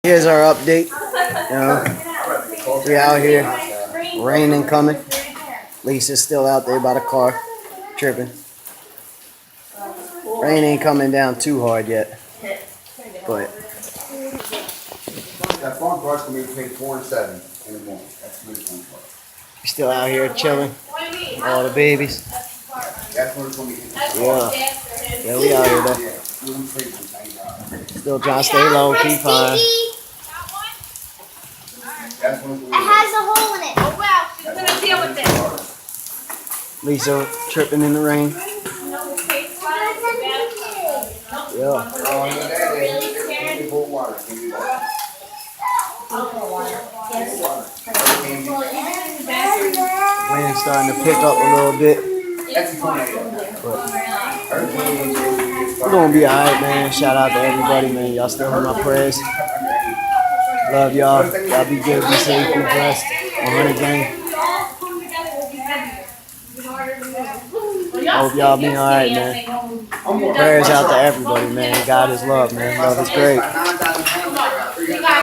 Here's our update. We out here. Rain incoming. Lisa's still out there by the car, tripping. Rain ain't coming down too hard yet, but that farm price can be between 4 and 7 in the morning. That's the farm price. we're still out here chilling. All the babies. That's what it's going to be. Yeah, we out here though. Still trying to stay low, keep fine. That's what it's going to be. It has a hole in it. Oh wow, she's gonna deal with it. Lisa tripping in the rain. Yeah. Wind's starting to pick up a little bit. We're gonna be alright, man. Shout out to everybody, man. Y'all still in my prayers. Love y'all. Y'all be good, be safe, be blessed. 100 gang. Hope y'all be alright, man. Prayers out to everybody, man. God is love, man. Love is great.